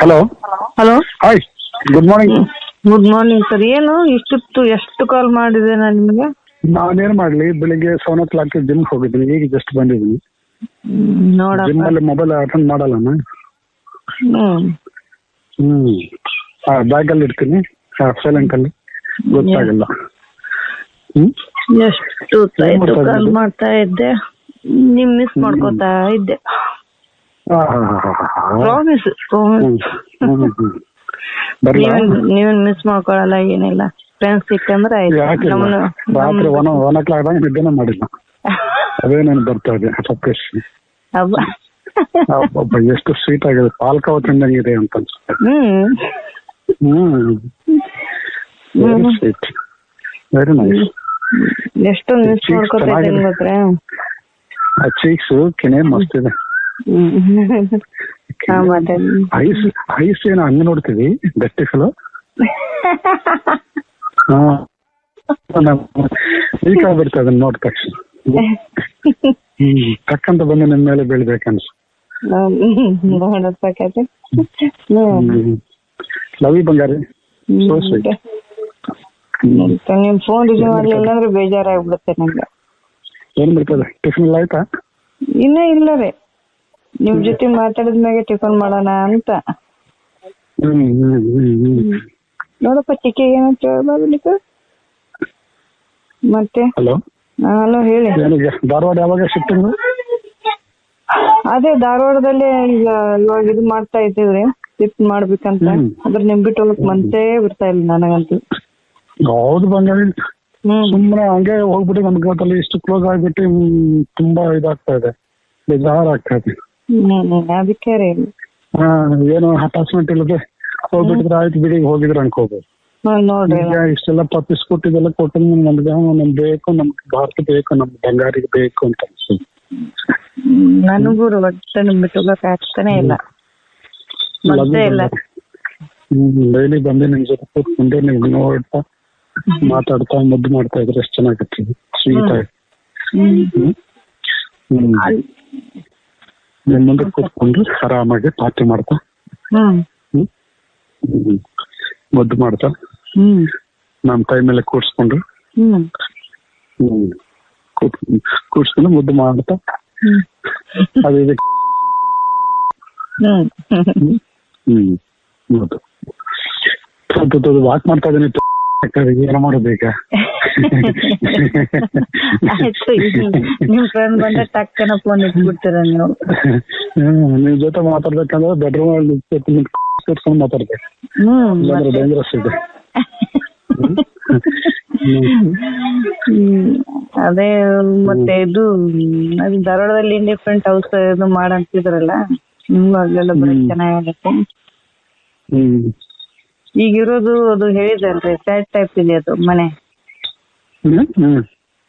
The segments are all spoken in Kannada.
Hello hello, hi, good morning. Good morning sir. ಏನು ಇಷ್ಟೊತ್ತು ಎಷ್ಟು ಕಾಲ್ ಮಾಡಿದೆ ನಾನು ನಿಮಗೆ? ನಾನೇನ್ ಮಾಡ್ಲಿ, ಬೆಳಿಗ್ಗೆ 7:00 ಜಿಮ್ ಹೋಗಿದ್ದೀನಿ, ಈಗ ಜಸ್ಟ್ ಬಂದಿದ್ದೀನಿ. ಜಿಮ್ ನೋಡಪ್ಪ. ಅಲ್ಲಿ ಮೊಬೈಲ್ ಅಟೆಂಡ್ ಮಾಡಲ್ಲ ನಾನು. ಹ್ಮ್ ಬ್ಯಾಗ್ ಅಲ್ಲಿ ಇಡ್ತೀನಿ, ಸೈಲೆಂಟ್ ಅಲ್ಲಿ, ಗೊತ್ತಾಗಲ್ಲ. ಎಷ್ಟು ಏನ್ ಮಾಡ್ತಾ ಕಾಲ್ ಇದ್ದೀರಿ? ಮಾಡ್ತಾ ಇದ್ದೆ, ನಿಮ್ ಮಿಸ್ ಮಾಡ್ಕೋತಾ ಇದ್ದೆ. ಪ್ರಾಮಿಸ್ ಬರ್ಲಾ? ನೀವೇನ್ ಮಿಸ್ ಮಾಡ್ಕೊಳಲ್ಲ, ಏನಿಲ್ಲ. ಫ್ರೆಂಡ್ಸ್ ಸಿಕ್ಕಂದ್ರೆ ಆಯ್ತು. ಯಾಕಿಲ್ಲ, ರಾತ್ರಿ 1 o'clock ನಿದ್ದೆನೇ ಮಾಡಿಲ್ಲ. ಅದೇ ನಾನು ಬರ್ತಾ ಇದೆ ಸಪ್ರೇಶ್. ಹಬ್ಬ. ಎಷ್ಟು ಸ್ವೀಟ್ ಆಗಿದೆ, ಪಾಲ್ಕಾವ ತಿಂದಂಗಿದೆ ಅಂತ ಅನ್ಸುತ್ತೆ. Very sweet, very nice. ಎಷ್ಟೊಂದು ಮಿಸ್ ಮಾಡ್ಕೊತಾ ಇದ್ದೀನಿ ಗೊತ್ತಾ? ಆ ಚೀಕ್ಸ್ ಕೆನೆ ಮಸ್ತ್ ಇದೆ. ಐಸ್ ಏನೋ ಹಂಗ ನೋಡ್ತೀವಿ, ಗಟ್ಟಿಸಲು ಈಗ ಬಿಡ್ತಾ ಅದನ್ನ ನೋಡಿದ ತಕ್ಷಣ ಟಕ್ಕಂತ ಬಂದು ನಿಮ್ ಮೇಲೆ ಬೀಳ್ಬೇಕನ್ಸು. Love you Bangari. So sweet. ನಿಮ್ ಫೋನ್ ರಿಸೀವ್ ಮಾಡ್ಲಿಲ್ಲ ಅಂದ್ರೆ ಬೇಜಾರಾಗ್ಬಿಡುತ್ತೆ ನಂಗೆ. ಏನ್ ಬಿಡ್ತದೆ, ಟಿಫಿನ್ ಎಲ್ಲ ಆಯ್ತಾ? ಇನ್ನೂ ಇಲ್ಲ ರೀ, ನಿಮ್ ಜೊತೆ ಮಾತಾಡಿದ್ಮ್ಯಾಗೆ ಟಿಫನ್ ಮಾಡೋಣ ಅಂತ. ನೋಡಪ್ಪ, ಟಿಕೆ ಏನಂತ ಹೇಳ್ಬಾರ್ದು ಮತ್ತೆ. ಹಲೋ, ಹಲೋ, ಹೇಳಿ. ಧಾರವಾಡ ಯಾವಾಗ ಶಿಫ್ಟಿಂಗ್? ಅದೇ ಧಾರವಾಡದಲ್ಲೇ ಈಗ ಇವಾಗ ಇದು ಮಾಡ್ತಾ ಇದ್ದೀವ್ರಿ, ಶಿಫ್ಟ್ ಮಾಡ್ಬೇಕಂತ. ಅದ್ರ ನಿಮ್ ಬಿಟ್ಟು ಹೋಗಕ್ ಮನ್ಸೇ ಬಿಡ್ತಾ ಇಲ್ಲ ನನಗಂತೂ. ಹೌದು ಬಂಗಾರಿ, ಸುಮ್ಮನೆ ಹಂಗೆ ಹೋಗ್ಬಿಟ್ಟು ನಮ್ಗೆ ಗೊತ್ತಲ್ಲಿ ಇಷ್ಟು ಕ್ಲೋಸ್ ಆಗ್ಬಿಟ್ಟು ತುಂಬಾ ಇದಾಗ್ತಾ ಇದೆ, ಬೇಜಾರಾಗ್ತಾ ಇದೆ. ಅದಕ್ಕೆ ರೀ, ಏನೋ ಅಟ್ಯಾಚ್ಮೆಂಟ್ ಇಲ್ಲದೆ ಹೋಗ್ಬಿಟ್ಟಿದ್ರೆ ಆಯ್ತು ಬಿಡಿ, ಹೋಗಿದ್ರೆ ಅನ್ಕೋಬಹುದು. ನೋಡ್ರಿ, ಈಗ ಇಷ್ಟೆಲ್ಲ ಪಪ್ಪಿಸ್ ಕೊಟ್ಟಿದ್ದೆಲ್ಲ ಕೊಟ್ಟು ನಮ್ಗೆ ಬೇಕು, ನಮ್ಗೆ ಭಾರತ ಬೇಕು, ನಮ್ ಬಂಗಾರಿಗೆ ಬೇಕು ಅಂತ ಅನ್ಸುತ್ತೆ. ನನಗೂ ಒಟ್ಟೆ ನಿಮ್ ಬಿಟ್ಟು ಹೋಗಕ್ ಆಗ್ತಾನೆ ಇಲ್ಲ, ಮನ್ಸೇ ಇಲ್ಲ. ಡೈಲಿ ಬಂದು ನಿಮ್ ಜೊತೆ ಕೂತ್ಕೊಂಡು ನೀವು ನೋಡ್ತಾ ಮಾತಾಡ್ತಾ ಮುದ್ದು ಮಾಡ್ತಾ ಇದ್ರೆ ಎಷ್ಟು ಚೆನ್ನಾಗಿರ್ತೀವಿ, ಸ್ವೀಟ್ ಆಗಿ. ನಿಮ್ ಮುಂದೆ ಕೂತ್ಕೊಂಡು ಆರಾಮಾಗಿ ಪಾರ್ಟಿ ಮಾಡ್ತಾ ಮುದ್ದು ಮಾಡ್ತಾ ನಮ್ ಕೈ ಮೇಲೆ ಕೂರ್ಸ್ಕೊಂಡು ಕೂರ್ಸ್ಕೊಂಡು ಮುದ್ದು ಮಾಡ್ತಾ ಅದು ಇದಕ್ಕೆ ವಾಕ್ ಮಾಡ್ತಾ ಇದೀನಿ. ಏನೋ ಮಾಡೋದೀಗ? ನಿಮ್ ಫ್ರೆಂಡ್ ಬಂದ ಟಕ್ಕನ ಫೋನ್ ಇಟ್ಬಿಡ್ತೀರ ನೀವು. ನಿಮ್ ಜೊತೆ ಮಾತಾಡ್ಬೇಕಂದ್ರೆ ಬೆಡ್ರೂಮ್ ಅಲ್ಲಿ ಕೂತ್ಕೊಂಡು ಮಾತಾಡ್ಬೇಕು, ಇಲ್ಲಾಂದ್ರೆ ಡೇಂಜರಸ್ ಇದೆ. ಅದೇ ಮತ್ತೆ ಇದು ಅದು ಧಾರವಾಡದಲ್ಲಿ ಇಂಡಿಪೆಂಡೆಂಟ್ ಹೌಸ್ ಇದು ಮಾಡಂತಿದ್ರಲ್ಲ, ನಿಮ್ಗೂ ಅಲ್ಲೆಲ್ಲ ಬರೀ ಚೆನ್ನಾಗತ್ತೆ. ಈಗಿರೋದು ಅದು ಹೇಳಿದಲ್ರಿ, ಫ್ಲಾಟ್ ಟೈಪ್ ಇದೆ ಅದು ಮನೆ.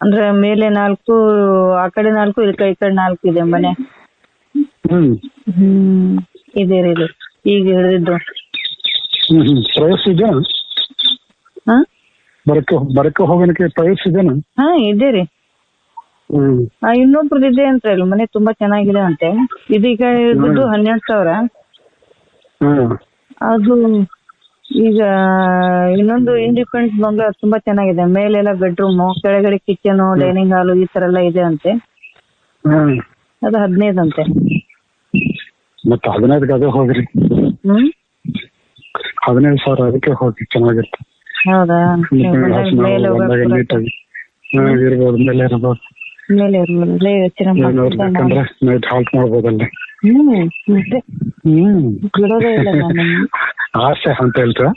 ಅಂದ್ರೆ ಮೇಲೆ 4, ಆ ಕಡೆ 4, ಈ ಕಡೆ 4 ಇದೆ ಮನೆ. ಇದೆ ರೀ, ಈಗ ಹೇಳಿದ್ದು. ಪ್ರವೇಶ ಇದೆಯಾ? ಬರಕ್ಕೆ ಹೋಗೋಣಕ್ಕೆ ಪ್ರವೇಶ ಇದೆನಾ? ಇದೆ ರೀ. ಇನ್ನೊಬ್ರದ್ದು ಇದೆ ಅಂತ ಹೇಳಿ, ಮನೆ ತುಂಬಾ ಚೆನ್ನಾಗಿದೆ ಅಂತೆ. ಇದೀಗ ಇದ್ದು 12,000. ಅದು ಈಗ ಇನ್ನೊಂದು ಇಂಡಿಪೆಂಡೆಂಟ್ ಬಂಗ್ಲಾ ತುಂಬಾ ಚೆನ್ನಾಗಿದೆ, ಮೇಲೆಲ್ಲ ಬೆಡ್ರೂಮ್, ಕೆಳಗಡೆ ಕಿಚನ್, ಡೈನಿಂಗ್ ಹಾಲ್ ಈ ತರ ಎಲ್ಲ ಇದೆ ಅಂತೆ. ಅದು 15 ಅಂತೆ. ಮತ್ತೆ 15 ಅದೇ ಹೋಗ್ರಿ. 15,000 ಅದಕ್ಕೆ ಹೋಗಿ, ಚೆನ್ನಾಗಿರುತ್ತೆ. ಹೌದಾ? ಮೇಲೆ ನೀಟಾಗಿ ಇರ್ಬೋದು, ಮೇಲೆ ಇರ್ಬೋದು, ಮೇಲೆ ಇರ್ಬೋದು, ಯೋಚನೆ ಮಾಡ್ಬೇಕಂದ್ರೆ ನೈಟ್ ಹಾಲ್ಟ್ ಮಾಡ್ಬೋದಲ್ಲ. ಬಿಡೋದೇ ಇಲ್ಲ ನಾನು. ಆಸೆ ಅಂತ ಹೇಳ್ತಾ